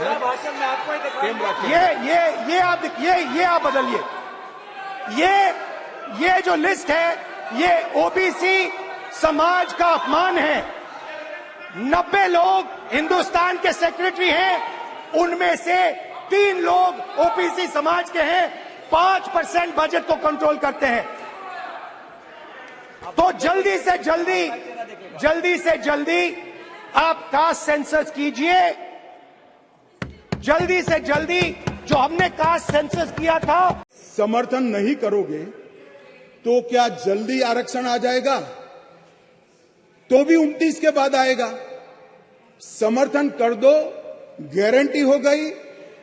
भाषण में आपको ही दिखाएंगे। ये आप बदलिए। ये जो लिस्ट है ये ओबीसी समाज का अपमान है। 90 लोग हिंदुस्तान के सेक्रेटरी हैं, उनमें से 3 लोग ओबीसी समाज के हैं, 5% बजट को कंट्रोल करते हैं। तो जल्दी से जल्दी आप कास्ट सेंसस कीजिए, जल्दी से जल्दी। जो हमने कास्ट सेंसस किया था, समर्थन नहीं करोगे तो क्या जल्दी आरक्षण आ जाएगा? तो भी 29 के बाद आएगा। समर्थन कर दो, गारंटी हो गई।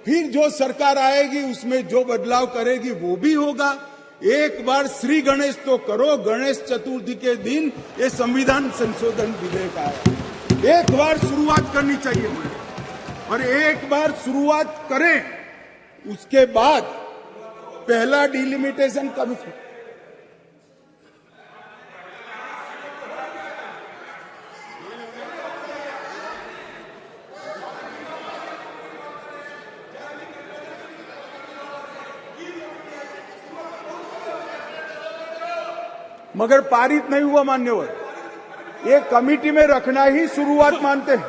फिर जो सरकार आएगी उसमें जो बदलाव करेगी वो भी होगा। एक बार श्री गणेश तो करो, गणेश चतुर्थी के दिन ये संविधान संशोधन विधेयक आया। एक बार शुरुआत करनी चाहिए और एक बार शुरुआत करें, उसके बाद पहला डिलिमिटेशन कमीशन। मगर पारित नहीं हुआ मान्यवर। ये कमेटी में रखना ही शुरुआत मानते हैं।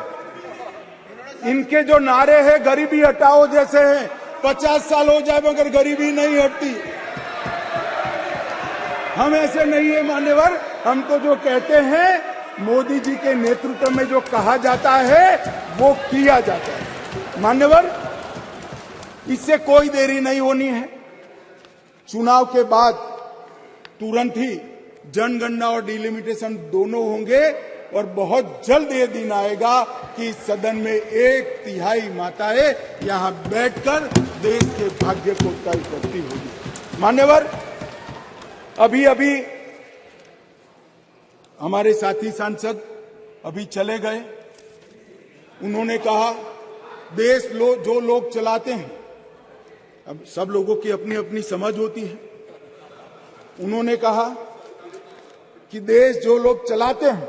इनके जो नारे हैं गरीबी हटाओ जैसे हैं, 50 साल हो जाए मगर गरीबी नहीं हटती। हम ऐसे नहीं है मान्यवर। हम तो जो कहते हैं मोदी जी के नेतृत्व में जो कहा जाता है वो किया जाता है मान्यवर। इससे कोई देरी नहीं होनी है। चुनाव के बाद तुरंत ही जनगणना और डिलिमिटेशन दोनों होंगे और बहुत जल्द ये दिन आएगा कि सदन में 1/3 माताएं यहां बैठकर देश के भाग्य को तय करती होगी मान्यवर। अभी हमारे साथी सांसद अभी चले गए। उन्होंने कहा देश जो लोग चलाते हैं, अब सब लोगों की अपनी अपनी समझ होती है। उन्होंने कहा कि देश जो लोग चलाते हैं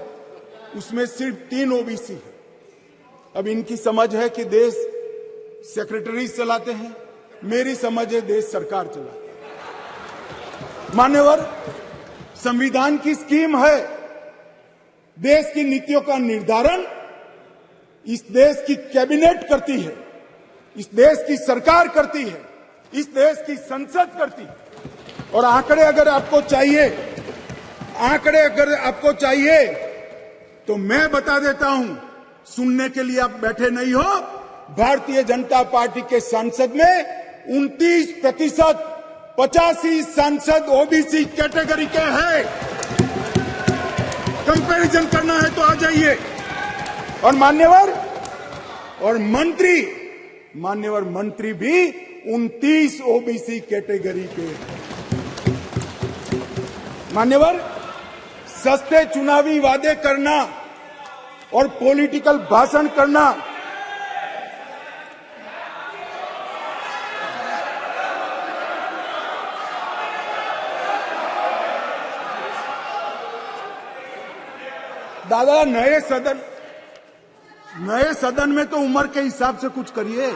उसमें सिर्फ 3 ओबीसी है। अब इनकी समझ है कि देश सेक्रेटरी चलाते हैं, मेरी समझ है देश सरकार चलाती है मान्यवर। संविधान की स्कीम है, देश की नीतियों का निर्धारण इस देश की कैबिनेट करती है, इस देश की सरकार करती है, इस देश की संसद करती है। और आंकड़े अगर आपको चाहिए तो मैं बता देता हूं, सुनने के लिए आप बैठे नहीं हो। भारतीय जनता पार्टी के सांसद में 29%, 85 सांसद ओबीसी कैटेगरी के हैं। कंपैरिजन करना है तो आ जाइए। और मंत्री भी 29 ओबीसी कैटेगरी के हैं मान्यवर। सस्ते चुनावी वादे करना और पॉलिटिकल भाषण करना दादा, नए सदन में तो उम्र के हिसाब से कुछ करिए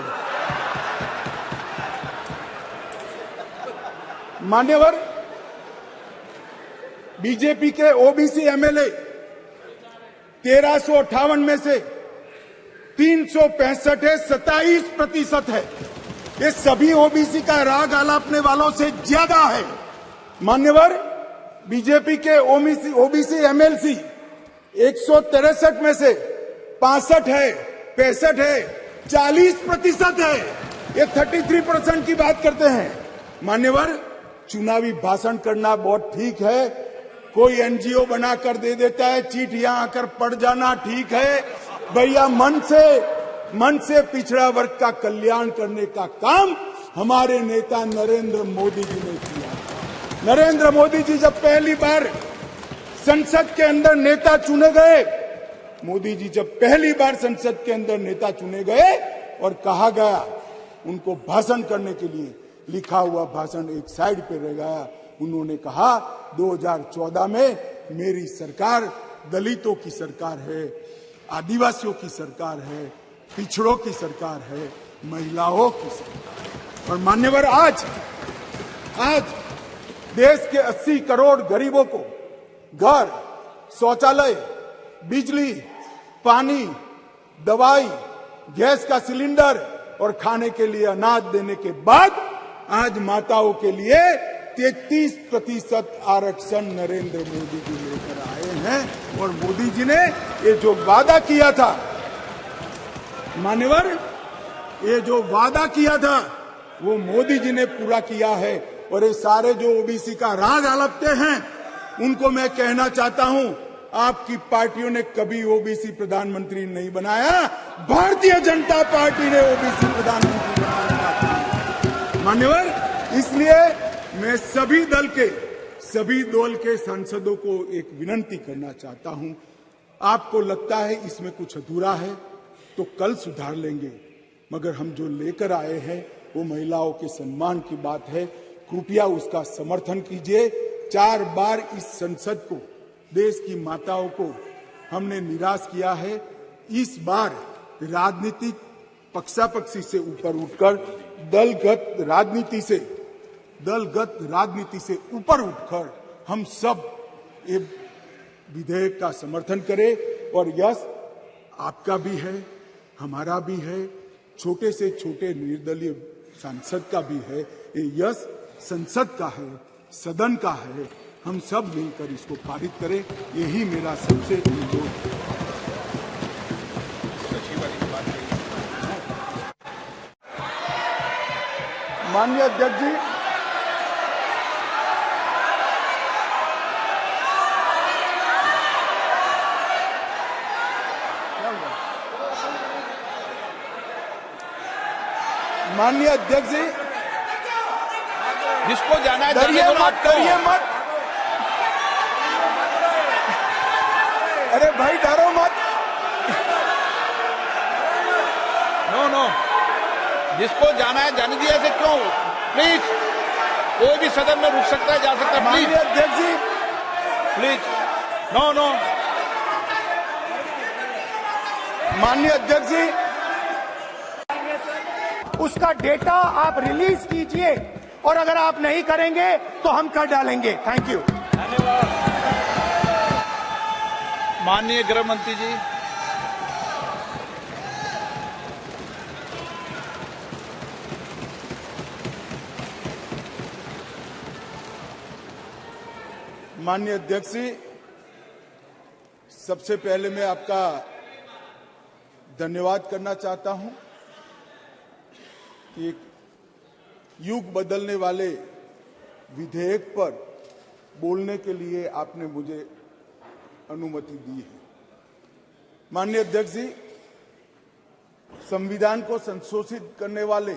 मान्यवर। बीजेपी के ओबीसी एमएलए 1358 में से 365 है, 27% है। ये सभी ओबीसी का राग आलापने वालों से ज्यादा है मान्यवर। बीजेपी के ओबीसी एमएलसी 163 में से 65 है, 65 है, 40% है। ये 33% की बात करते हैं मान्यवर। चुनावी भाषण करना बहुत ठीक है, कोई एनजीओ बनाकर दे देता है, चिट्ठियां आकर पढ़ जाना ठीक है भैया। मन से पिछड़ा वर्ग का कल्याण करने का काम हमारे नेता नरेंद्र मोदी जी ने किया। नरेंद्र मोदी जी जब पहली बार संसद के अंदर नेता चुने गए, और कहा गया उनको भाषण करने के लिए, लिखा हुआ भाषण एक साइड पे रह गया। उन्होंने कहा 2014 में मेरी सरकार दलितों की सरकार है, आदिवासियों की सरकार है, पिछड़ों की सरकार है, महिलाओं की और मान्यवर आज देश के 80 करोड़ गरीबों को घर, शौचालय, बिजली, पानी, दवाई, गैस का सिलेंडर और खाने के लिए अनाज देने के बाद आज माताओं के लिए 33% आरक्षण नरेंद्र मोदी जी लेकर आए हैं। और मोदी जी ने ये जो वादा किया था, मान्यवर, ये जो वादा किया था वो मोदी जी ने पूरा किया है। और ये सारे जो ओबीसी का राज आलपते हैं उनको मैं कहना चाहता हूं, आपकी पार्टियों ने कभी ओबीसी प्रधानमंत्री नहीं बनाया, भारतीय जनता पार्टी ने ओबीसी प्रधानमंत्री बनाया। मान्यवर, इसलिए मैं सभी दल के सांसदों को एक विनती करना चाहता हूं, आपको लगता है इसमें कुछ अधूरा है तो कल सुधार लेंगे, मगर हम जो लेकर आए हैं वो महिलाओं के सम्मान की बात है। कृपया उसका समर्थन कीजिए। 4 बार इस संसद को, देश की माताओं को हमने निराश किया है। इस बार राजनीतिक पक्षापक्षी से ऊपर उठकर दलगत राजनीति से ऊपर उठकर हम सब ये विधेयक का समर्थन करें। और यश आपका भी है, हमारा भी है, छोटे से छोटे निर्दलीय सांसद का भी है। ये यश संसद का है, सदन का है। हम सब मिलकर इसको पारित करें, यही मेरा सबसे अनुरोध है। माननीय अध्यक्ष जी, माननीय अध्यक्ष जी, जिसको जाना है डरिए मत। अरे भाई डरो मत। नो, जिसको जाना है जाने दिया से क्यों? प्लीज, कोई भी सदन में रुक सकता है, जा सकता है। माननीय अध्यक्ष जी, प्लीज, नो। माननीय अध्यक्ष जी, उसका डेटा आप रिलीज कीजिए, और अगर आप नहीं करेंगे तो हम कर डालेंगे। Thank you. माननीय गृह मंत्री जी। माननीय अध्यक्ष जी, सबसे पहले मैं आपका धन्यवाद करना चाहता हूं कि एक युग बदलने वाले विधेयक पर बोलने के लिए आपने मुझे अनुमति दी है। माननीय अध्यक्ष जी, संविधान को संशोधित करने वाले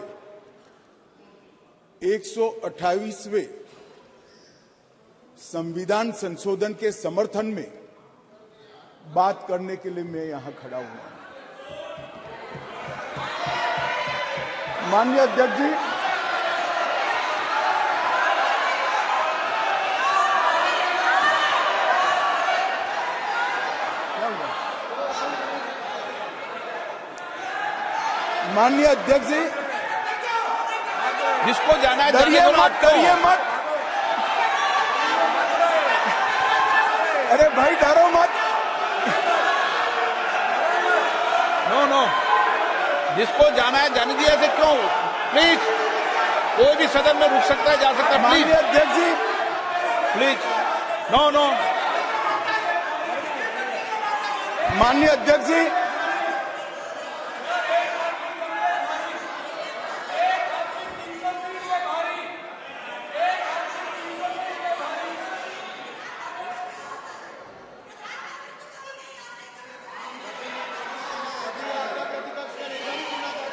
128वें संविधान संशोधन के समर्थन में बात करने के लिए मैं यहां खड़ा हूं। माननीय अध्यक्ष जी, माननीय अध्यक्ष जी, जिसको जाना है डरिए मत। अरे भाई डरो मत। नो, जिसको जाना है जाने दिया से क्यों? प्लीज, कोई भी सदन में रुक सकता है, जा सकता है। माननीय अध्यक्ष जी, प्लीज, नो। माननीय अध्यक्ष जी,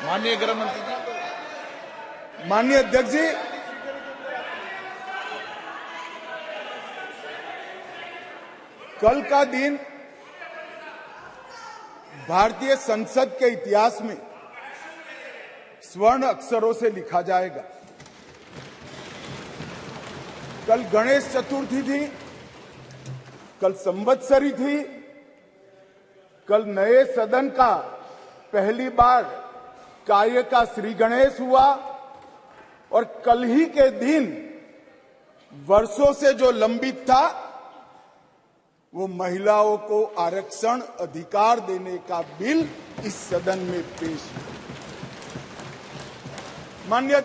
माननीय गृह मंत्री जी। माननीय अध्यक्ष जी, कल का दिन भारतीय संसद के इतिहास में स्वर्ण अक्षरों से लिखा जाएगा। कल गणेश चतुर्थी थी, कल संवत्सरी थी, कल नए सदन का पहली बार कार्य का श्री गणेश हुआ और कल ही के दिन वर्षों से जो लंबित था वो महिलाओं को आरक्षण अधिकार देने का बिल इस सदन में पेश हुआ। माननीय